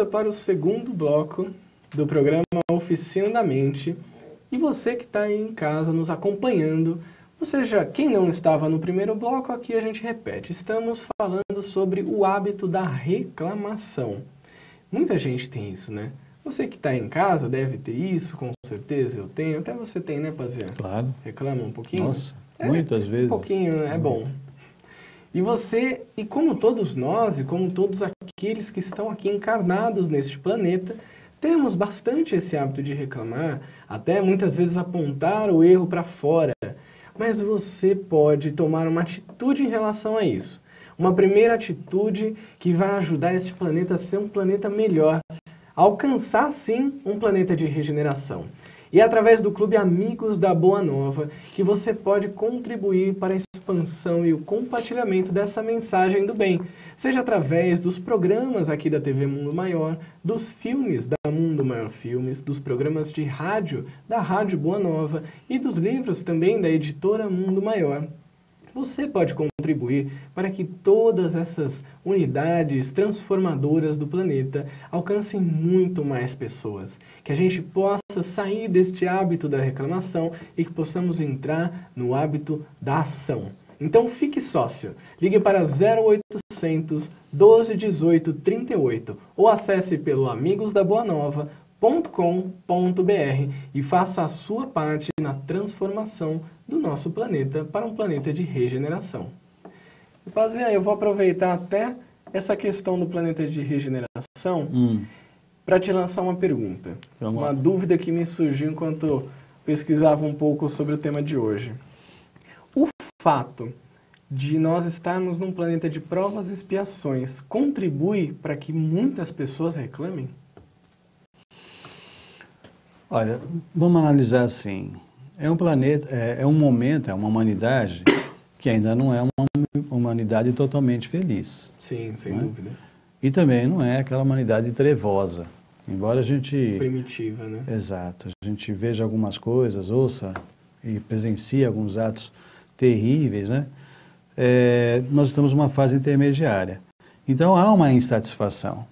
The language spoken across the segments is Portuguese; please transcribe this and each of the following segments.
para o segundo bloco do programa Oficina da Mente. E você que está aí em casa nos acompanhando, ou seja, quem não estava no primeiro bloco, aqui a gente repete. Estamos falando sobre o hábito da reclamação. Muita gente tem isso, né? Você que está em casa deve ter isso, com certeza eu tenho. Até você tem, né, Pazia? Claro. Reclama um pouquinho? Nossa, muitas vezes. Um pouquinho, né? É bom. E você, e como todos nós, e como todos aqueles que estão aqui encarnados neste planeta, temos bastante esse hábito de reclamar, até muitas vezes apontar o erro para fora. Mas você pode tomar uma atitude em relação a isso. Uma primeira atitude que vai ajudar este planeta a ser um planeta melhor, a alcançar, sim, um planeta de regeneração. E é através do Clube Amigos da Boa Nova que você pode contribuir para a expansão e o compartilhamento dessa mensagem do bem, seja através dos programas aqui da TV Mundo Maior, dos filmes da Mundo Maior Filmes, dos programas de rádio da Rádio Boa Nova e dos livros também da editora Mundo Maior. Você pode contribuir para que todas essas unidades transformadoras do planeta alcancem muito mais pessoas. Que a gente possa sair deste hábito da reclamação e que possamos entrar no hábito da ação. Então fique sócio. Ligue para 0800 12 18 38 ou acesse pelo amigosdaboanova.com.br e faça a sua parte na transformação do nosso planeta para um planeta de regeneração. E, Pazia, eu vou aproveitar até essa questão do planeta de regeneração para te lançar uma pergunta. Uma dúvida que me surgiu enquanto pesquisava um pouco sobre o tema de hoje. O fato de nós estarmos num planeta de provas e expiações contribui para que muitas pessoas reclamem? Olha, vamos analisar assim. É um planeta, é um momento, é uma humanidade que ainda não é uma humanidade totalmente feliz. Sim, sem dúvida. E também não é aquela humanidade trevosa. Embora a gente... Primitiva, né? Exato. A gente veja algumas coisas, ouça e presencie alguns atos terríveis, né? Nós estamos numa fase intermediária. Então há uma insatisfação.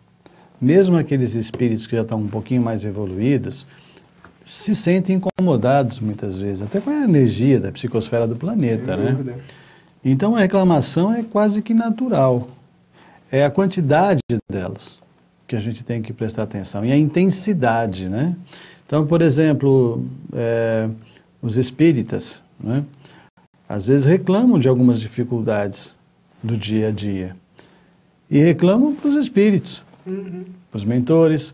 Mesmo aqueles espíritos que já estão um pouquinho mais evoluídos se sentem incomodados muitas vezes, até com a energia da psicosfera do planeta, né? Então a reclamação é quase que natural. É a quantidade delas que a gente tem que prestar atenção e a intensidade, né? Então, por exemplo, os espíritas, né? Às vezes reclamam de algumas dificuldades do dia a dia e reclamam para os espíritos, para os mentores.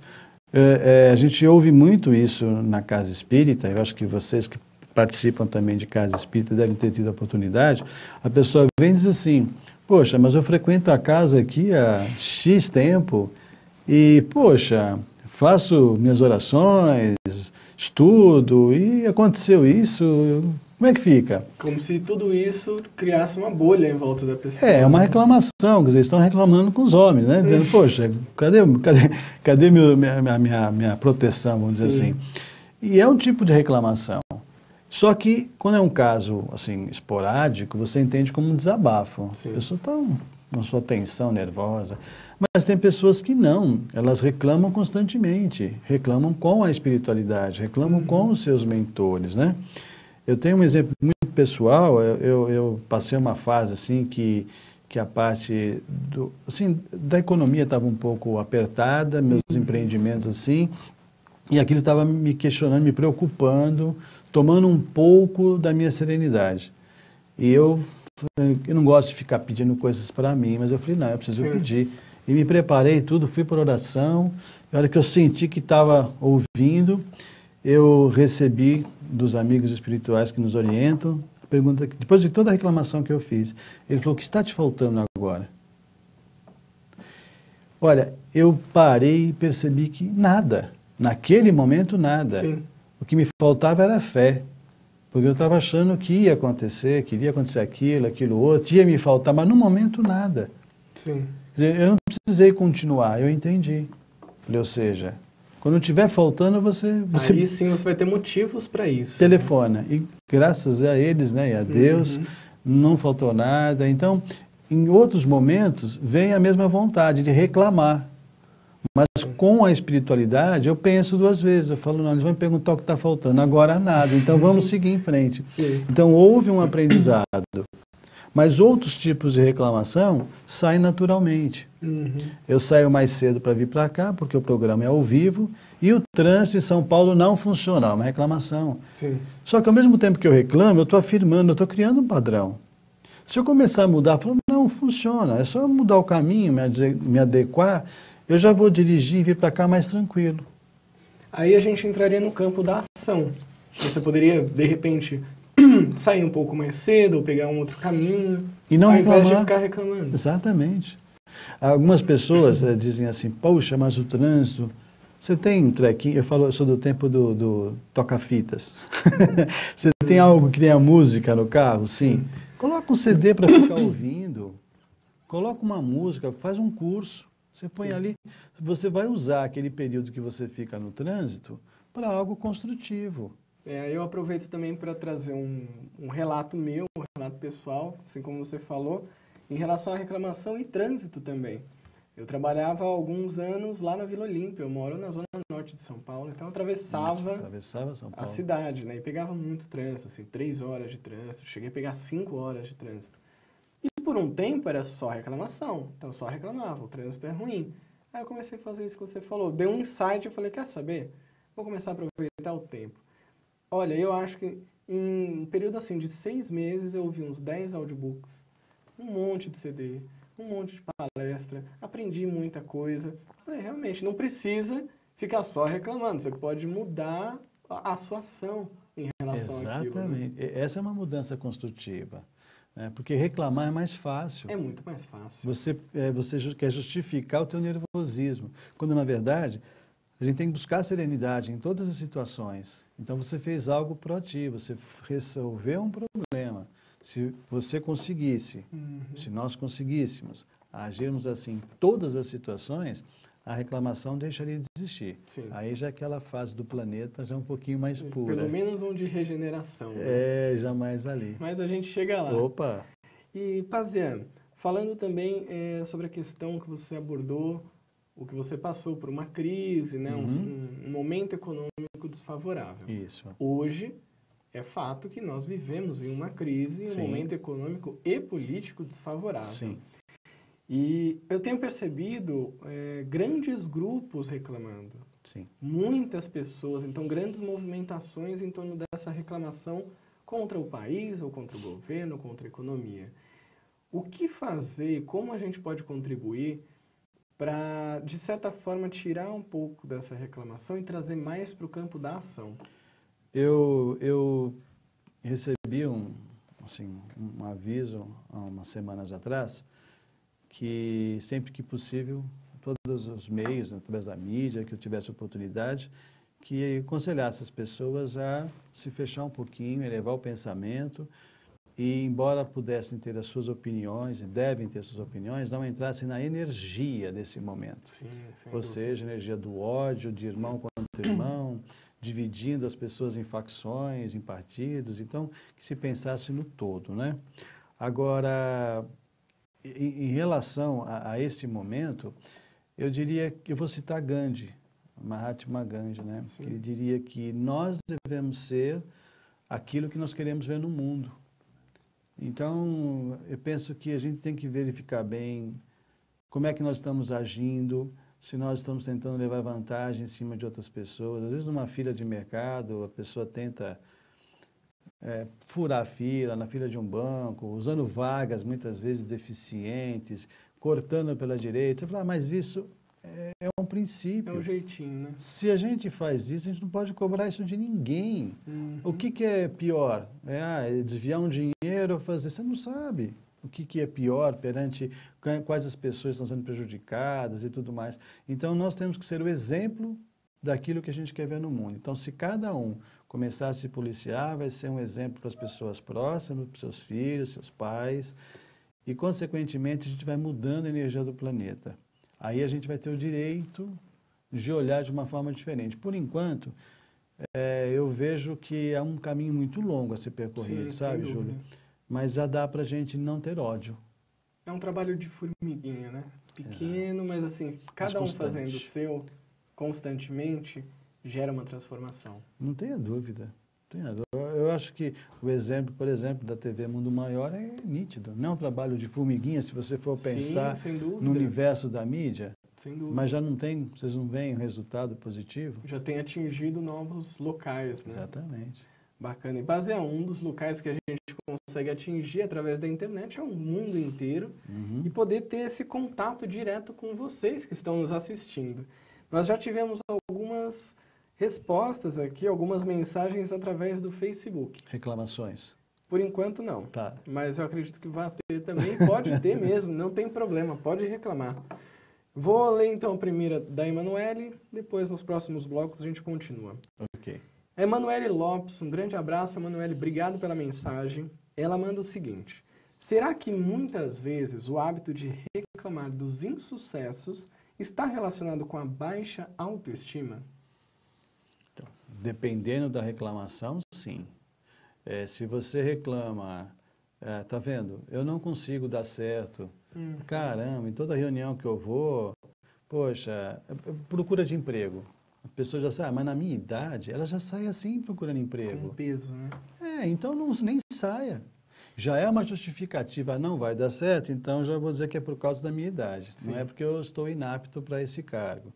A gente ouve muito isso na casa espírita. Eu acho que vocês que participam também de casa espírita devem ter tido a oportunidade. A pessoa vem e diz assim: poxa, mas eu frequento a casa aqui há X tempo e, poxa, faço minhas orações, estudo e aconteceu isso, como é que fica? Como se tudo isso criasse uma bolha em volta da pessoa. É uma reclamação, quer dizer, estão reclamando com os homens, né? Dizendo, poxa, cadê minha proteção, vamos dizer assim. E é um tipo de reclamação. Só que, quando é um caso, assim, esporádico, você entende como um desabafo. Sim. A pessoa está com sua tensão nervosa. Mas tem pessoas que não, elas reclamam constantemente, reclamam com a espiritualidade, reclamam com os seus mentores, né? Eu tenho um exemplo muito pessoal. Eu passei uma fase assim que a parte da economia estava um pouco apertada, meus empreendimentos assim, e aquilo estava me questionando, me preocupando, tomando um pouco da minha serenidade. E eu não gosto de ficar pedindo coisas para mim, mas eu falei, não, eu preciso pedir. E me preparei tudo, fui para oração. Na hora que eu senti que estava ouvindo, eu recebi dos amigos espirituais que nos orientam a pergunta, depois de toda a reclamação que eu fiz, ele falou: o que está te faltando agora? Olha, eu parei e percebi que nada, naquele momento nada. Sim. O que me faltava era fé, porque eu estava achando que ia acontecer, que iria acontecer aquilo outro, ia me faltar, mas no momento nada. Sim. Quer dizer, eu não precisei continuar, eu entendi. Ou seja, quando estiver faltando, você aí sim você vai ter motivos para isso. Telefona. Né? E graças a eles, né, e a Deus, não faltou nada. Então, em outros momentos, vem a mesma vontade de reclamar. Mas com a espiritualidade, eu penso duas vezes. Eu falo, não, eles vão me perguntar o que está faltando. Agora nada, então vamos seguir em frente. Sim. Então houve um aprendizado. Mas outros tipos de reclamação saem naturalmente. Uhum. Eu saio mais cedo para vir para cá, porque o programa é ao vivo, e o trânsito em São Paulo não funciona, é uma reclamação. Sim. Só que ao mesmo tempo que eu reclamo, eu estou afirmando, eu estou criando um padrão. Se eu começar a mudar, eu falo, não, funciona, é só mudar o caminho, me adequar, eu já vou dirigir e vir para cá mais tranquilo. Aí a gente entraria no campo da ação. Você poderia, de repente, sair um pouco mais cedo ou pegar um outro caminho, E não ao invés de reclamar. ficar reclamando. Exatamente. Algumas pessoas dizem assim, poxa, mas o trânsito... Você tem um trequinho, eu sou do tempo do toca-fitas. Você tem algo que tenha música no carro? Sim. Coloca um CD para ficar ouvindo. Coloca uma música, faz um curso. Você põe Sim. ali, você vai usar aquele período que você fica no trânsito para algo construtivo. Eu aproveito também para trazer um relato meu, um relato pessoal, assim como você falou, em relação à reclamação e trânsito também. Eu trabalhava há alguns anos lá na Vila Olímpia, eu moro na zona norte de São Paulo, então eu atravessava São a Paulo. cidade, né? E pegava muito trânsito, assim, 3 horas de trânsito, cheguei a pegar 5 horas de trânsito. E por um tempo era só reclamação, então eu só reclamava, o trânsito é ruim. Aí eu comecei a fazer isso que você falou, deu um insight, eu falei, quer saber? Vou começar a aproveitar o tempo. Olha, eu acho que em um período assim de 6 meses eu ouvi uns 10 audiobooks, um monte de CD, um monte de palestra, aprendi muita coisa. Falei, realmente, não precisa ficar só reclamando, você pode mudar a sua ação em relação àquilo. Né? Exatamente. Essa é uma mudança construtiva. Né? Porque reclamar é mais fácil. É muito mais fácil. Você quer justificar o teu nervosismo, quando na verdade a gente tem que buscar serenidade em todas as situações. Então você fez algo proativo, você resolveu um problema. Se você conseguisse, se nós conseguíssemos agirmos assim em todas as situações, a reclamação deixaria de existir. Sim. Aí já aquela fase do planeta já é um pouquinho mais pura. Pelo menos um de regeneração. Né? É, jamais ali. Mas a gente chega lá. Opa! E, Paziano, falando também sobre a questão que você abordou, o que você passou por uma crise, né? Um momento econômico desfavorável. Isso. Hoje, é fato que nós vivemos em uma crise, um momento econômico e político desfavorável. Sim. E eu tenho percebido grandes grupos reclamando. Sim. Muitas pessoas, então grandes movimentações em torno dessa reclamação contra o país, ou contra o governo, contra a economia. O que fazer, como a gente pode contribuir para, de certa forma, tirar um pouco dessa reclamação e trazer mais para o campo da ação? Eu recebi um aviso há umas semanas atrás que sempre que possível, todos os meios, através da mídia, que eu tivesse oportunidade, que aconselhasse as pessoas a se fechar um pouquinho, elevar o pensamento e, embora pudessem ter as suas opiniões, e devem ter suas opiniões, não entrassem na energia desse momento. Sim, ou seja, energia do ódio, de irmão contra irmão, dividindo as pessoas em facções, em partidos, então, que se pensasse no todo, né? Agora, em relação a esse momento, eu diria que eu vou citar Gandhi, Mahatma Gandhi, né? Ele diria que nós devemos ser aquilo que nós queremos ver no mundo. Então, eu penso que a gente tem que verificar bem como é que nós estamos agindo, se nós estamos tentando levar vantagem em cima de outras pessoas. Às vezes, numa fila de mercado, a pessoa tenta furar a fila, na fila de um banco, usando vagas, muitas vezes, deficientes, cortando pela direita. Você fala, mas isso é um princípio. É um jeitinho, né? Se a gente faz isso, a gente não pode cobrar isso de ninguém. O que é pior? É desviar um dinheiro ou fazer... Você não sabe o que é pior perante quais as pessoas estão sendo prejudicadas e tudo mais. Então, nós temos que ser o exemplo daquilo que a gente quer ver no mundo. Então, se cada um começar a se policiar, vai ser um exemplo para as pessoas próximas, para os seus filhos, seus pais, e, consequentemente, a gente vai mudando a energia do planeta. Aí a gente vai ter o direito de olhar de uma forma diferente. Por enquanto, eu vejo que é um caminho muito longo a ser percorrido, sabe, Júlio? Mas já dá para a gente não ter ódio. É um trabalho de formiguinha, né? pequeno, mas assim, cada um constante. fazendo o seu constantemente gera uma transformação. Não tenha dúvida. Eu acho que o exemplo, por exemplo, da TV Mundo Maior é nítido. Não é um trabalho de formiguinha, se você for pensar Sim, sem dúvida. no universo da mídia, Sem dúvida. mas já não tem, vocês não veem o resultado positivo? Já tem atingido novos locais, né? Exatamente. Bacana. E base é um dos locais que a gente consegue atingir através da internet é o mundo inteiro e poder ter esse contato direto com vocês que estão nos assistindo. Nós já tivemos algumas respostas aqui, algumas mensagens através do Facebook. Reclamações. Por enquanto não, Tá. mas eu acredito que vai ter também, pode ter mesmo, não tem problema, pode reclamar. Vou ler então a primeira da Emanuele, depois nos próximos blocos a gente continua. Ok. A Emanuele Lopes, um grande abraço, Emanuele, obrigado pela mensagem. Ela manda o seguinte: será que muitas vezes o hábito de reclamar dos insucessos está relacionado com a baixa autoestima? Então, dependendo da reclamação, sim. Se você reclama, tá vendo? Eu não consigo dar certo. Caramba, em toda reunião que eu vou, poxa, procura de emprego. A pessoa já sai, mas na minha idade, ela já sai assim procurando emprego. Com peso, né? Então nem saia. Já é uma justificativa, não vai dar certo, então já vou dizer que é por causa da minha idade. Sim. Não é porque eu estou inapto para esse cargo.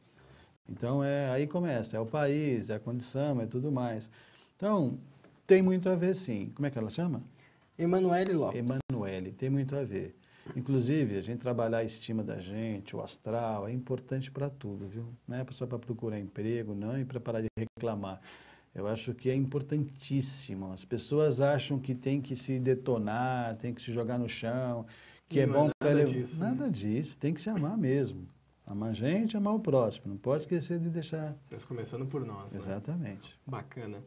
Então, aí começa, é o país, é a condição, é tudo mais. Então, tem muito a ver, sim. Como é que ela chama? Emanuele Lopes. Emanuele, tem muito a ver. Inclusive, a gente trabalhar a estima da gente, o astral, é importante para tudo, viu? Não é só para procurar emprego, não, e para parar de reclamar. Eu acho que é importantíssimo. As pessoas acham que tem que se detonar, tem que se jogar no chão, que é bom para nada disso, né? Nada disso, tem que se amar mesmo. Amar a gente, amar o próximo. Não pode esquecer de deixar... Mas começando por nós, né? Exatamente. Bacana.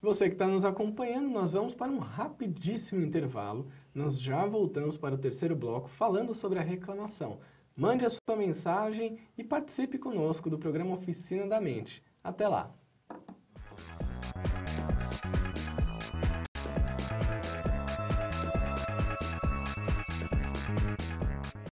Você que está nos acompanhando, nós vamos para um rapidíssimo intervalo. Nós já voltamos para o terceiro bloco falando sobre a reclamação. Mande a sua mensagem e participe conosco do programa Oficina da Mente. Até lá!